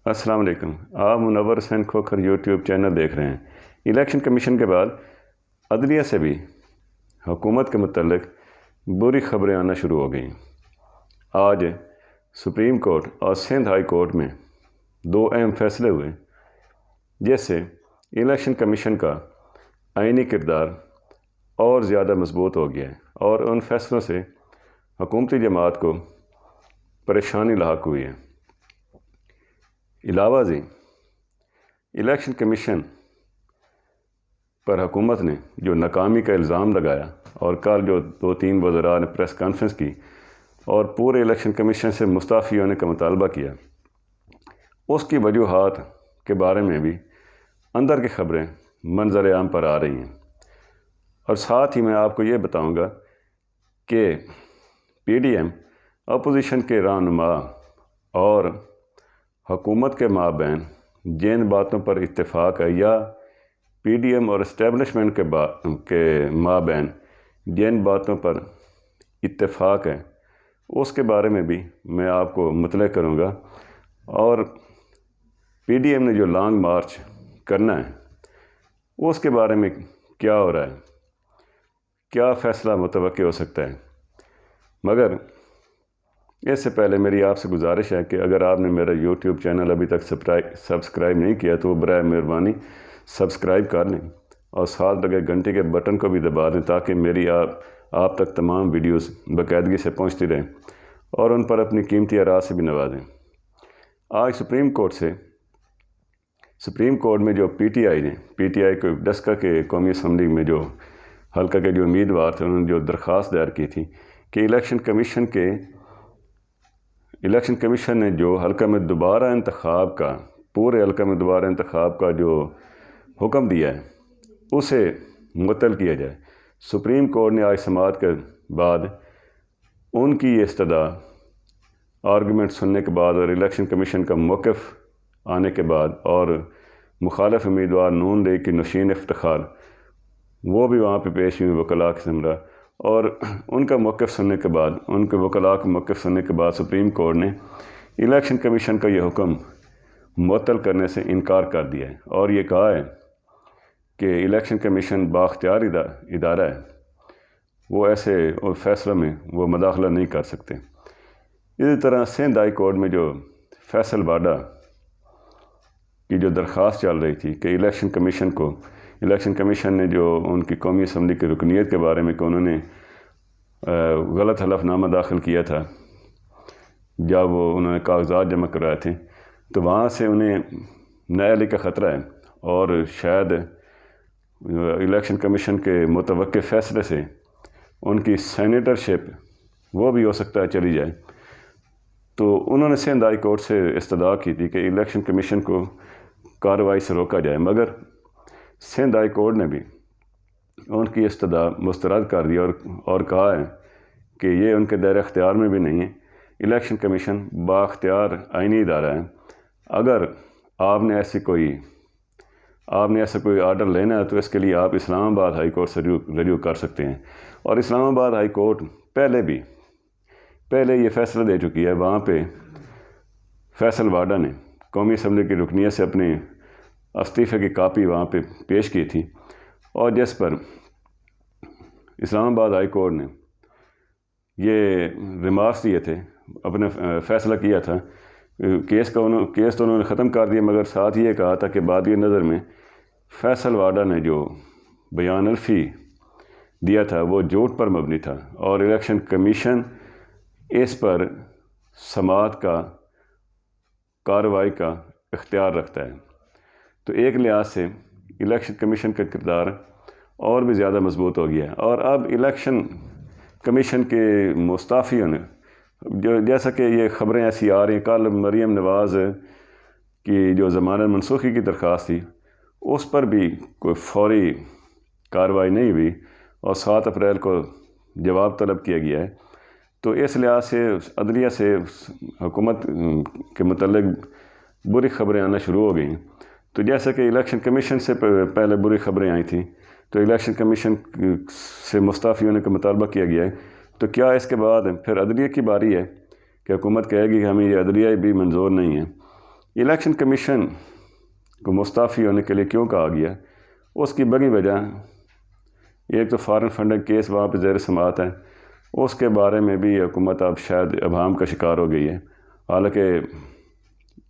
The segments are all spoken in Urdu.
السلام علیکم۔ آپ منور حسین کھوکھر یوٹیوب چینل دیکھ رہے ہیں۔ الیکشن کمیشن کے بعد عدلیہ سے بھی حکومت کے متعلق بری خبریں آنا شروع ہو گئیں۔ آج سپریم کورٹ اور سندھ ہائی کورٹ میں دو اہم فیصلے ہوئے، جس سے الیکشن کمیشن کا آئینی کردار اور زیادہ مضبوط ہو گیا ہے اور ان فیصلوں سے حکومتی جماعت کو پریشانی لاحق ہوئی ہے۔ علاوہ ازیں الیکشن کمیشن پر حکومت نے جو ناکامی کا الزام لگایا اور کل جو 2-3 وزراء نے پریس کانفرنس کی اور پورے الیکشن کمیشن سے مستعفی ہونے کا مطالبہ کیا، اس کی وجوہات کے بارے میں بھی اندر کی خبریں منظر عام پر آ رہی ہیں، اور ساتھ ہی میں آپ کو یہ بتاؤں گا کہ پی ڈی ایم اپوزیشن کے رہنما اور حکومت کے مابین جن باتوں پر اتفاق ہے، یا پی ڈی ایم اور اسٹیبلشمنٹ کے مابین جن باتوں پر اتفاق ہے، اس کے بارے میں بھی میں آپ کو مطلع کروں گا، اور پی ڈی ایم نے جو لانگ مارچ کرنا ہے اس کے بارے میں کیا ہو رہا ہے، کیا فیصلہ متوقع ہو سکتا ہے۔ مگر اس سے پہلے میری آپ سے گزارش ہے کہ اگر آپ نے میرا یوٹیوب چینل ابھی تک سبسکرائب نہیں کیا تو برائے مہربانی سبسکرائب کر لیں اور ساتھ لگے گھنٹی کے بٹن کو بھی دبا دیں تاکہ میری آپ تک تمام ویڈیوز باقاعدگی سے پہنچتی رہیں اور ان پر اپنی قیمتی آراء سے بھی نوازیں۔ آج سپریم کورٹ میں جو پی ٹی آئی کو ڈسکا کے قومی اسمبلی میں جو حلقہ کے جو امیدوار تھے، انہوں نے جو درخواست دائر کی تھی کہ الیکشن کمیشن نے جو حلقہ میں دوبارہ انتخاب کا پورے حلقہ میں دوبارہ انتخاب کا جو حکم دیا ہے اسے معطل کیا جائے۔ سپریم کورٹ نے آج سماعت کے بعد ان کی یہ استدعا آرگومنٹ سننے کے بعد اور الیکشن کمیشن کا موقف آنے کے بعد اور مخالف امیدوار نون لیگ کی نشین افتخار وہ بھی وہاں پہ پیش ہوئی وکلاء کے زمرہ، اور ان کا موقف سننے کے بعد ان کے وکلاء کا موقف سننے کے بعد سپریم کورٹ نے الیکشن کمیشن کا یہ حکم معطل کرنے سے انکار کر دیا ہے اور یہ کہا ہے کہ الیکشن کمیشن بااختیار ادارہ ہے، وہ ایسے فیصلوں میں وہ مداخلہ نہیں کر سکتے۔ اسی طرح سندھ ہائی کورٹ میں جو فیصل واڈا کی جو درخواست چل رہی تھی کہ الیکشن کمیشن نے جو ان کی قومی اسمبلی کی رکنیت کے بارے میں کہ انہوں نے غلط حلف نامہ داخل کیا تھا جب انہوں نے کاغذات جمع کرائے تھے، تو وہاں سے انہیں نااہلی کا خطرہ ہے اور شاید الیکشن کمیشن کے متوقع فیصلے سے ان کی سینیٹرشپ وہ بھی ہو سکتا ہے چلی جائے۔ تو انہوں نے سندھ ہائی کورٹ سے استدعا کی تھی کہ الیکشن کمیشن کو کارروائی سے روکا جائے، مگر سندھ ہائی کورٹ نے بھی ان کی استدعا مسترد کر دی اور کہا ہے کہ یہ ان کے دائرہ اختیار میں بھی نہیں ہے۔ الیکشن کمیشن بااختیار آئینی ادارہ ہے، اگر آپ نے ایسا کوئی آرڈر لینا ہے تو اس کے لیے آپ اسلام آباد ہائی کورٹ سے رجوع کر سکتے ہیں، اور اسلام آباد ہائی کورٹ پہلے یہ فیصلہ دے چکی ہے۔ وہاں پہ فیصل واڈا نے قومی اسمبلی کی رکنیت سے اپنے استعفے کی کاپی وہاں پہ پیش کی تھی، اور جس پر اسلام آباد ہائی کورٹ نے یہ ریمارکس دیے تھے، اپنے فیصلہ کیا تھا، کیس تو انہوں نے ختم کر دیا، مگر ساتھ یہ کہا تھا کہ بادی نظر میں فیصل واڈا نے جو بیان الفی دیا تھا وہ جھوٹ پر مبنی تھا، اور الیکشن کمیشن اس پر سماعت کا کارروائی کا اختیار رکھتا ہے۔ تو ایک لحاظ سے الیکشن کمیشن کا کردار اور بھی زیادہ مضبوط ہو گیا ہے، اور اب الیکشن کمیشن کے مستعفیوں نے جیسا کہ یہ خبریں ایسی آ رہی ہیں، کل مریم نواز کی جو ضمانت منسوخی کی درخواست تھی اس پر بھی کوئی فوری کارروائی نہیں ہوئی اور 7 اپریل کو جواب طلب کیا گیا ہے۔ تو اس لحاظ سے عدلیہ سے حکومت کے متعلق بری خبریں آنا شروع ہو گئی ہیں۔ تو جیسا کہ الیکشن کمیشن سے پہلے بری خبریں آئی تھیں تو الیکشن کمیشن سے مستعفی ہونے کا مطالبہ کیا گیا ہے، تو کیا اس کے بعد پھر عدلیہ کی باری ہے کہ حکومت کہے گی کہ ہمیں یہ عدلیہ بھی منظور نہیں ہے؟ الیکشن کمیشن کو مستعفی ہونے کے لیے کیوں کہا گیا؟ اس کی بڑی وجہ ایک تو فارن فنڈنگ کیس وہاں پہ زیر سماعت ہے، اس کے بارے میں بھی حکومت اب شاید ابہام کا شکار ہو گئی ہے، حالانکہ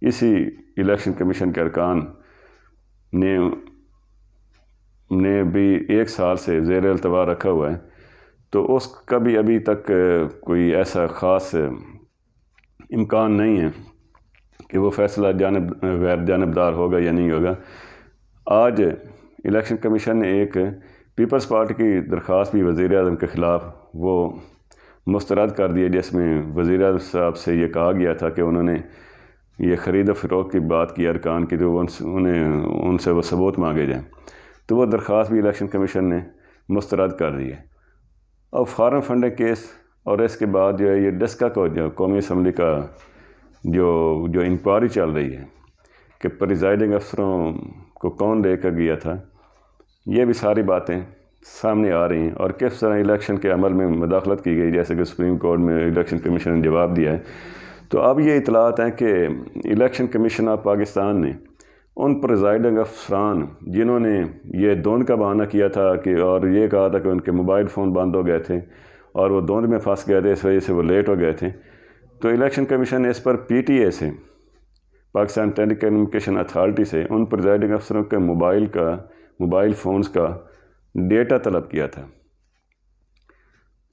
اسی الیکشن کمیشن کے ارکان نے بھی 1 سال سے زیر التوا رکھا ہوا ہے، تو اس کا بھی ابھی تک کوئی ایسا خاص امکان نہیں ہے کہ وہ فیصلہ غیر جانبدار ہوگا یا نہیں ہوگا۔ آج الیکشن کمیشن نے ایک پیپلز پارٹی کی درخواست بھی وزیر اعظم کے خلاف وہ مسترد کر دی ہے، جس میں وزیر اعظم صاحب سے یہ کہا گیا تھا کہ انہوں نے یہ خرید و فروخت کی بات کی ارکان کی، تو ان سے وہ ثبوت مانگے جائیں، تو وہ درخواست بھی الیکشن کمیشن نے مسترد کر دی ہے۔ اب فارن فنڈنگ کیس اور اس کے بعد جو ہے یہ ڈسکا کو جو قومی اسمبلی کا جو انکوائری چل رہی ہے کہ پریزائڈنگ افسروں کو کون لے کر گیا تھا، یہ بھی ساری باتیں سامنے آ رہی ہیں، اور کس طرح الیکشن کے عمل میں مداخلت کی گئی، جیسے کہ سپریم کورٹ میں الیکشن کمیشن نے جواب دیا ہے۔ تو اب یہ اطلاعات ہیں کہ الیکشن کمیشن آف پاکستان نے ان پریزائڈنگ افسران جنہوں نے یہ دھند کا بہانہ کیا تھا کہ اور یہ کہا تھا کہ ان کے موبائل فون بند ہو گئے تھے اور وہ دھند میں پھنس گئے تھے، اس وجہ سے وہ لیٹ ہو گئے تھے، تو الیکشن کمیشن نے اس پر پی ٹی اے سے، پاکستان ٹیلی کمیونیکیشن اتھارٹی سے، ان پریزائڈنگ افسروں کے موبائل فونز کا ڈیٹا طلب کیا تھا،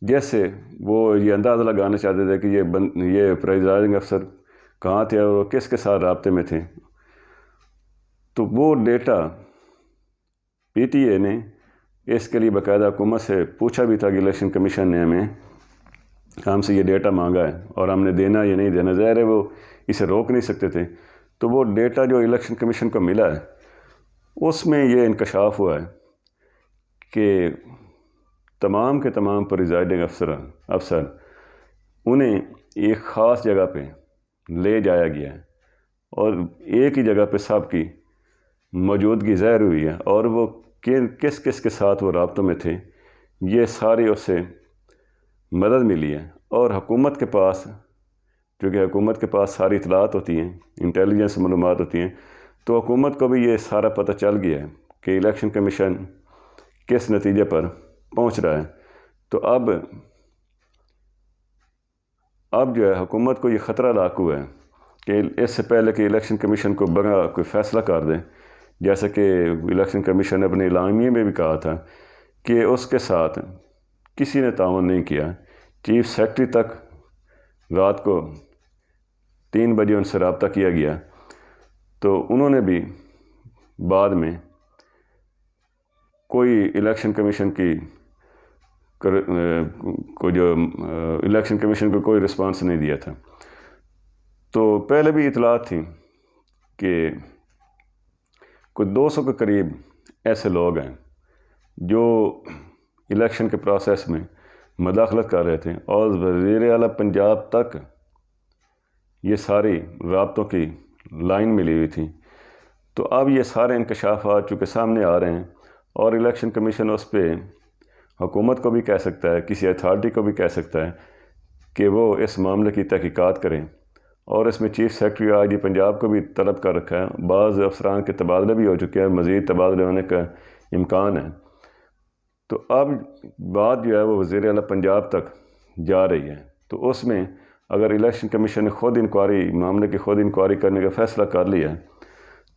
جیسے وہ یہ اندازہ لگانا چاہتے تھے کہ یہ پریزائڈنگ افسر کہاں تھے اور وہ کس کے ساتھ رابطے میں تھے۔ تو وہ ڈیٹا پی ٹی اے نے اس کے لیے باقاعدہ حکومت سے پوچھا بھی تھا کہ الیکشن کمیشن نے ہم سے یہ ڈیٹا مانگا ہے اور ہم نے دینا یا نہیں دینا، ظاہر ہے وہ اسے روک نہیں سکتے تھے۔ تو وہ ڈیٹا جو الیکشن کمیشن کو ملا ہے اس میں یہ انکشاف ہوا ہے کہ تمام کے تمام پریزائڈنگ افسر انہیں ایک خاص جگہ پہ لے جایا گیا ہے اور ایک ہی جگہ پہ سب کی موجودگی ظاہر ہوئی ہے، اور وہ کس کے ساتھ وہ رابطوں میں تھے یہ ساری اس سے مدد ملی ہے۔ اور حکومت کے پاس، چونکہ حکومت کے پاس ساری اطلاعات ہوتی ہیں، انٹیلیجنس معلومات ہوتی ہیں، تو حکومت کو بھی یہ سارا پتہ چل گیا ہے کہ الیکشن کمیشن کس نتیجے پر پہنچ رہا ہے۔ تو اب جو ہے حکومت کو یہ خطرہ لاحق ہوا ہے کہ اس سے پہلے کہ الیکشن کمیشن کو بڑا کوئی فیصلہ کر دیں، جیسا کہ الیکشن کمیشن نے اپنے اعلامیے میں بھی کہا تھا کہ اس کے ساتھ کسی نے تعاون نہیں کیا، چیف سیکرٹری تک رات کو 3 بجے ان سے رابطہ کیا گیا، تو انہوں نے بھی بعد میں کوئی الیکشن کمیشن کو کوئی رسپانس نہیں دیا تھا۔ تو پہلے بھی اطلاعات تھیں کہ کوئی 200 کے قریب ایسے لوگ ہیں جو الیکشن کے پروسیس میں مداخلت کر رہے تھے، اور وزیر اعلیٰ پنجاب تک یہ ساری رابطوں کی لائن ملی ہوئی تھی۔ تو اب یہ سارے انکشافات چونکہ سامنے آ رہے ہیں، اور الیکشن کمیشن اس پہ حکومت کو بھی کہہ سکتا ہے، کسی اتھارٹی کو بھی کہہ سکتا ہے کہ وہ اس معاملے کی تحقیقات کریں، اور اس میں چیف سیکرٹری آئی جی پنجاب کو بھی طلب کر رکھا ہے، بعض افسران کے تبادلے بھی ہو چکے ہیں، مزید تبادلے ہونے کا امکان ہے۔ تو اب بات جو ہے وہ وزیر اعلیٰ پنجاب تک جا رہی ہے، تو اس میں اگر الیکشن کمیشن نے معاملے کی خود انکوائری کرنے کا فیصلہ کر لیا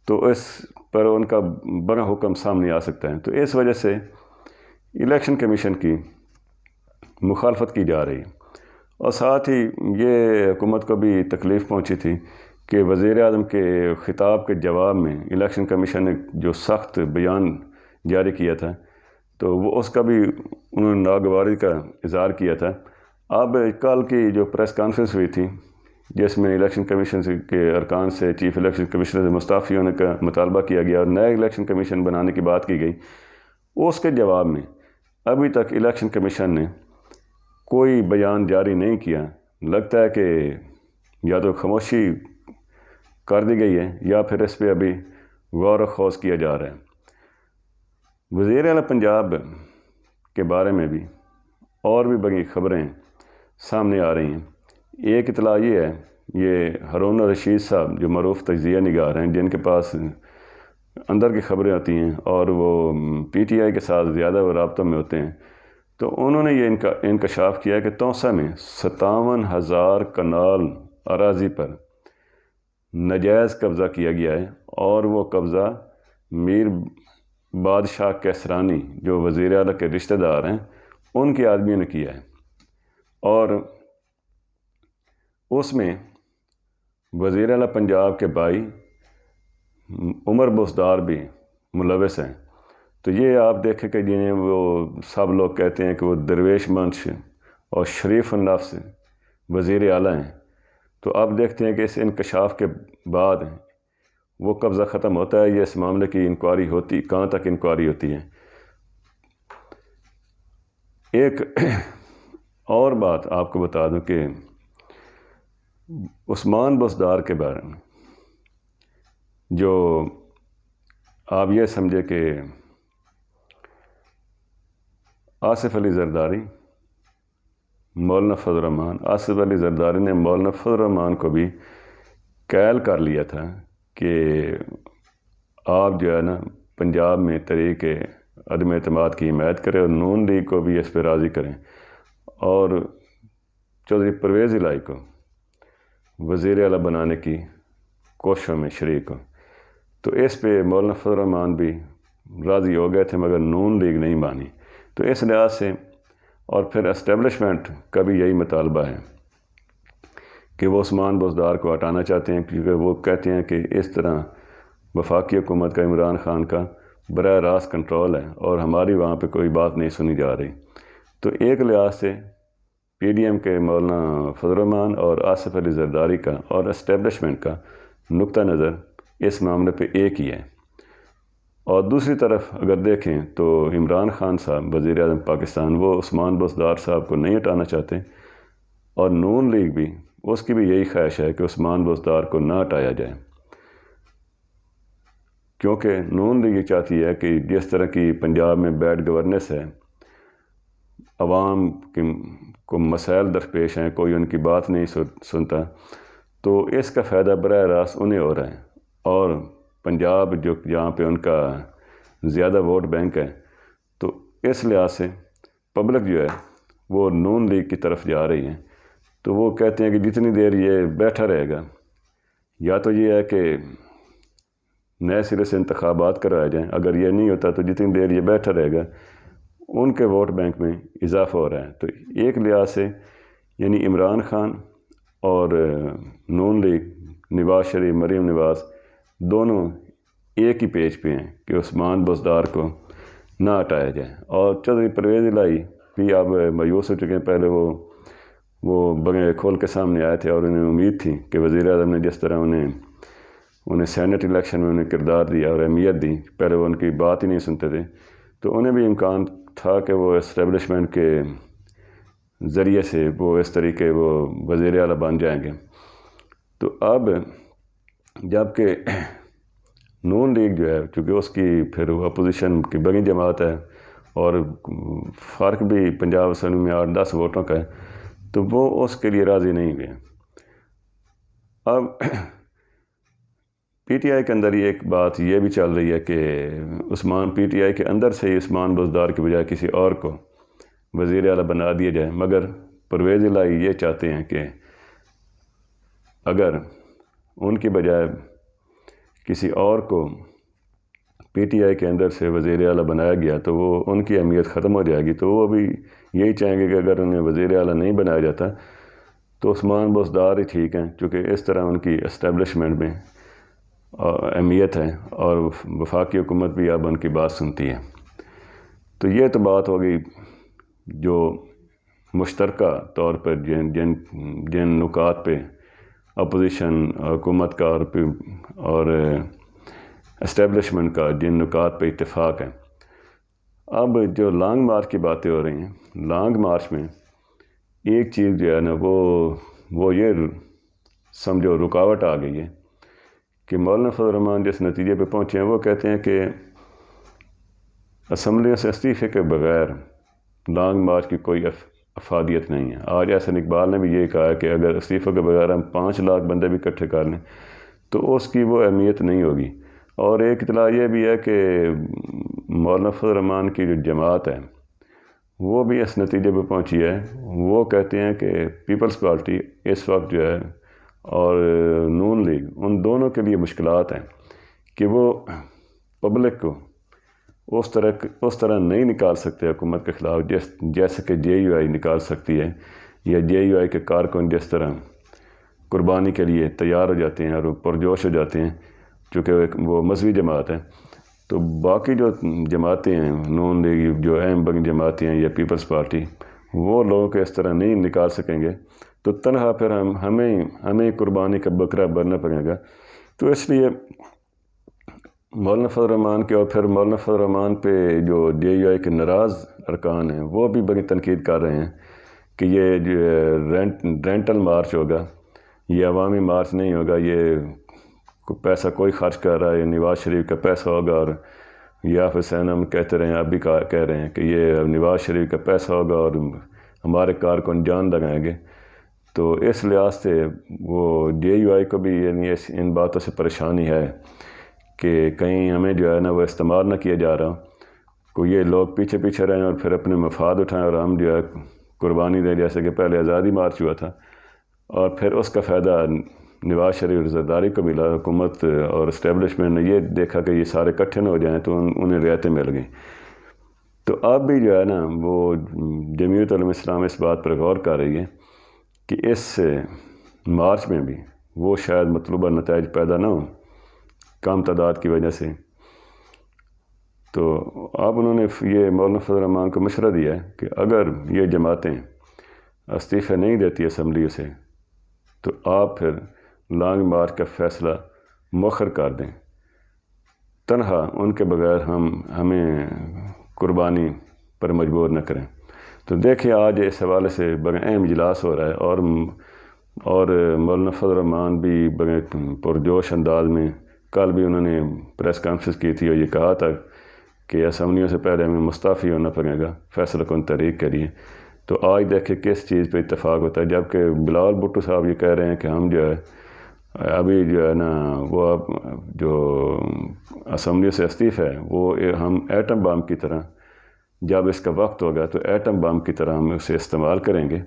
تو اس پر ان کا بڑا حکم سامنے آ سکتا ہے۔ تو اس وجہ سے الیکشن کمیشن کی مخالفت کی جا رہی ہے، اور ساتھ ہی یہ حکومت کو بھی تکلیف پہنچی تھی کہ وزیر اعظم کے خطاب کے جواب میں الیکشن کمیشن نے جو سخت بیان جاری کیا تھا، تو وہ اس کا بھی انہوں نے ناگواری کا اظہار کیا تھا۔ اب کل کی جو پریس کانفرنس ہوئی تھی جس میں الیکشن کمیشن کے ارکان سے چیف الیکشن کمشنر سے مستعفی ہونے کا مطالبہ کیا گیا اور نئے الیکشن کمیشن بنانے کی بات کی گئی، اس کے جواب میں ابھی تک الیکشن کمیشن نے کوئی بیان جاری نہیں کیا۔ لگتا ہے کہ یا تو خاموشی کر دی گئی ہے یا پھر اس پہ ابھی غور و خوض کیا جا رہا ہے۔ وزیر اعلیٰ پنجاب کے بارے میں بھی اور بھی بڑی خبریں سامنے آ رہی ہیں۔ ایک اطلاع یہ ہے یہ ہارون الرشید صاحب جو معروف تجزیہ نگار ہیں، جن کے پاس اندر کی خبریں آتی ہیں اور وہ پی ٹی آئی کے ساتھ زیادہ رابطوں میں ہوتے ہیں، تو انہوں نے یہ انکشاف کیا کہ توسہ میں 57,000 کنال اراضی پر ناجائز قبضہ کیا گیا ہے، اور وہ قبضہ میر بادشاہ کیسرانی جو وزیر اعلیٰ کے رشتہ دار ہیں ان کے آدمیوں نے کیا ہے، اور اس میں وزیر اعلیٰ پنجاب کے بھائی عمر بزدار بھی ملوث ہیں۔ تو یہ آپ دیکھیں کہ جنہیں وہ سب لوگ کہتے ہیں کہ وہ درویش منش اور شریف النفس وزیر اعلیٰ ہیں، تو آپ دیکھتے ہیں کہ اس انکشاف کے بعد وہ قبضہ ختم ہوتا ہے، یہ اس معاملے کی انکوائری ہوتی، کہاں تک انکوائری ہوتی ہے۔ ایک اور بات آپ کو بتا دوں کہ عثمان بزدار کے بارے میں جو آپ یہ سمجھے کہ آصف علی زرداری، مولانا فضل الرحمان، آصف علی زرداری نے مولانا فضل الرحمان کو بھی قائل کر لیا تھا کہ آپ جو ہے نا پنجاب میں تحریک عدم اعتماد کی حمایت کریں اور نون لیگ کو بھی اس پہ راضی کریں، اور چودھری پرویز الہی کو وزیر اعلیٰ بنانے کی کوششوں میں شریک ہو۔ تو اس پہ مولانا فضل الرحمان بھی راضی ہو گئے تھے، مگر نون لیگ نہیں مانی۔ تو اس لحاظ سے اور پھر اسٹیبلشمنٹ کا بھی یہی مطالبہ ہے کہ وہ عثمان بزدار کو ہٹانا چاہتے ہیں، کیونکہ وہ کہتے ہیں کہ اس طرح وفاقی حکومت کا عمران خان کا براہ راست کنٹرول ہے اور ہماری وہاں پہ کوئی بات نہیں سنی جا رہی۔ تو ایک لحاظ سے پی ڈی ایم کے مولانا فضل الرحمان اور آصف علی زرداری کا اور اسٹیبلشمنٹ کا نقطہ نظر اس معاملے پہ ایک ہی ہے، اور دوسری طرف اگر دیکھیں تو عمران خان صاحب وزیر اعظم پاکستان، وہ عثمان بزدار صاحب کو نہیں ہٹانا چاہتے، اور نون لیگ بھی اس کی بھی یہی خواہش ہے کہ عثمان بزدار کو نہ ہٹایا جائے، کیونکہ نون لیگ یہ چاہتی ہے کہ جس طرح کی پنجاب میں بیڈ گورننس ہے، عوام کو مسائل درپیش ہیں، کوئی ان کی بات نہیں سنتا، تو اس کا فائدہ براہ راست انہیں ہو رہا ہے، اور پنجاب جو جہاں پہ ان کا زیادہ ووٹ بینک ہے، تو اس لحاظ سے پبلک جو ہے وہ نون لیگ کی طرف جا رہی ہے۔ تو وہ کہتے ہیں کہ جتنی دیر یہ بیٹھا رہے گا، یا تو یہ ہے کہ نئے سرے سے انتخابات کروائے جائیں، اگر یہ نہیں ہوتا تو جتنی دیر یہ بیٹھا رہے گا ان کے ووٹ بینک میں اضافہ ہو رہا ہے۔ تو ایک لحاظ سے یعنی عمران خان اور نون لیگ، نواز شریف، مریم نواز، دونوں ایک ہی پیج پہ ہیں کہ عثمان بزدار کو نہ ہٹایا جائے، اور چودھری پرویز الہی بھی اب مایوس ہو چکے ہیں۔ پہلے وہ بغیر کھول کے سامنے آئے تھے، اور انہیں امید تھی کہ وزیر اعظم نے جس طرح انہیں سینٹ الیکشن میں انہیں کردار دیا اور اہمیت دی، پہلے وہ ان کی بات ہی نہیں سنتے تھے، تو انہیں بھی امکان تھا کہ وہ اسٹیبلشمنٹ کے ذریعے سے وہ اس طریقے وہ وزیر اعلیٰ بن جائیں گے۔ تو اب جب کہ نون لیگ جو ہے، چونکہ اس کی پھر اپوزیشن کی بڑی جماعت ہے اور فرق بھی پنجاب اسمبلی میں 8-10 ووٹوں کا ہے، تو وہ اس کے لیے راضی نہیں ہوئے۔ اب پی ٹی آئی کے اندر یہ ایک بات یہ بھی چل رہی ہے کہ پی ٹی آئی کے اندر سے ہی عثمان بزدار کی بجائے کسی اور کو وزیر اعلیٰ بنا دیا جائے، مگر پرویز الہی یہ چاہتے ہیں کہ اگر ان کی بجائے کسی اور کو پی ٹی آئی کے اندر سے وزیر اعلیٰ بنایا گیا تو وہ ان کی اہمیت ختم ہو جائے گی، تو وہ بھی یہی چاہیں گے کہ اگر انہیں وزیر اعلیٰ نہیں بنایا جاتا تو عثمان بزدار ہی ٹھیک ہیں، چونکہ اس طرح ان کی اسٹیبلشمنٹ میں اہمیت ہے اور وفاقی حکومت بھی اب ان کی بات سنتی ہے۔ تو یہ تو بات ہوگی جو مشترکہ طور پر جن نکات پہ اپوزیشن حکومت کا اور اسٹیبلشمنٹ کا جن نکات پہ اتفاق ہے۔ اب جو لانگ مارچ کی باتیں ہو رہی ہیں، لانگ مارچ میں ایک چیز جو ہے نا وہ یہ سمجھو رکاوٹ آ گئی ہے کہ مولانا فضل الرحمان جس نتیجے پہ پہنچے ہیں، وہ کہتے ہیں کہ اسمبلیوں سے استعفے کے بغیر لانگ مارچ کی کوئی افادیت نہیں ہے۔ آج احسن اقبال نے بھی یہ کہا ہے کہ اگر استعفے کے بغیر ہم 5 لاکھ بندے بھی اکٹھے کر لیں تو اس کی وہ اہمیت نہیں ہوگی۔ اور ایک اطلاع یہ بھی ہے کہ مولانا فضل الرحمان کی جو جماعت ہے وہ بھی اس نتیجے پہ پہنچی ہے۔ وہ کہتے ہیں کہ پیپلز پارٹی اس وقت جو ہے اور نون لیگ، ان دونوں کے لیے مشکلات ہیں کہ وہ پبلک کو اس طرح نہیں نکال سکتے حکومت کے خلاف جیسے کہ جے یو آئی نکال سکتی ہے، یا جے یو آئی کے کارکن جس طرح قربانی کے لیے تیار ہو جاتے ہیں اور وہ پرجوش ہو جاتے ہیں، چونکہ وہ مذہبی جماعت ہے۔ تو باقی جو جماعتیں ہیں، نون لیگ جو اہم بڑی جماعتیں ہیں یا پیپلز پارٹی، وہ لوگوں کو اس طرح نہیں نکال سکیں گے، تو تنہا پھر ہمیں قربانی کا بکرا بننا پڑے گا۔ تو اس لیے مولانا فضل الرحمان کے اور پھر مولانا فضل الرحمان پہ جو جے یو آئی کے ناراض ارکان ہیں وہ بھی بڑی تنقید کر رہے ہیں کہ یہ جو رینٹل مارچ ہوگا، یہ عوامی مارچ نہیں ہوگا، یہ پیسہ کوئی خرچ کر رہا ہے، یہ نواز شریف کا پیسہ ہوگا، اور یا حسین ہم کہتے رہے ہیں، اب بھی کہہ رہے ہیں کہ یہ نواز شریف کا پیسہ ہوگا اور ہمارے کارکن جان لگائیں گے۔ تو اس لحاظ سے وہ جے یو آئی کو بھی یعنی ان باتوں سے پریشانی ہے کہ کہیں ہمیں جو ہے نا وہ استعمال نہ کیا جا رہا، کو یہ لوگ پیچھے رہیں اور پھر اپنے مفاد اٹھائیں اور ہم جو ہے قربانی دیں، جیسے کہ پہلے آزادی مارچ ہوا تھا، اور پھر اس کا فائدہ نواز شریف زرداری کو ملا۔ حکومت اور اسٹیبلشمنٹ نے یہ دیکھا کہ یہ سارے اکٹھے نہ ہو جائیں تو انہیں رعایتیں مل گئیں۔ تو اب بھی جو ہے نا وہ جمعیت علماء اسلام اس بات پر غور کر رہی ہے کہ اس مارچ میں بھی وہ شاید مطلوبہ نتائج پیدا نہ ہوں کم تعداد کی وجہ سے۔ تو اب انہوں نے یہ مولانا فضل الرحمان کو مشورہ دیا ہے کہ اگر یہ جماعتیں استعفے نہیں دیتی اسمبلی سے تو آپ پھر لانگ مارچ کا فیصلہ مؤخر کر دیں، تنہا ان کے بغیر ہمیں قربانی پر مجبور نہ کریں۔ تو دیکھیں آج اس حوالے سے بڑا اہم اجلاس ہو رہا ہے، اور مولانا فضل الرحمان بھی بڑے پرجوش انداز میں کل بھی انہوں نے پریس کانفرنس کی تھی اور یہ کہا تھا کہ اسمبلیوں سے پہلے ہمیں مستعفی ہونا پڑے گا فیصلہ کن تحریک کے لیے۔ تو آج دیکھیں کس چیز پہ اتفاق ہوتا ہے، جبکہ بلاول بھٹو صاحب یہ کہہ رہے ہیں کہ ہم جو ہے ابھی جو ہے نا وہ جو اسمبلی سے استعفی ہے وہ ہم ایٹم بم کی طرح، جب اس کا وقت ہوگا تو ایٹم بم کی طرح ہم اسے استعمال کریں گے،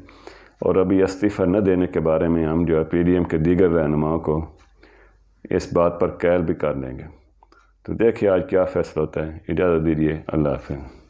اور ابھی استعفیٰ نہ دینے کے بارے میں ہم جو ہے پی ڈی ایم کے دیگر رہنماؤں کو اس بات پر قائل بھی کر دیں گے۔ تو دیکھیے آج کیا فیصلہ ہوتا ہے۔ اجازت دیجیے، اللہ حافظ۔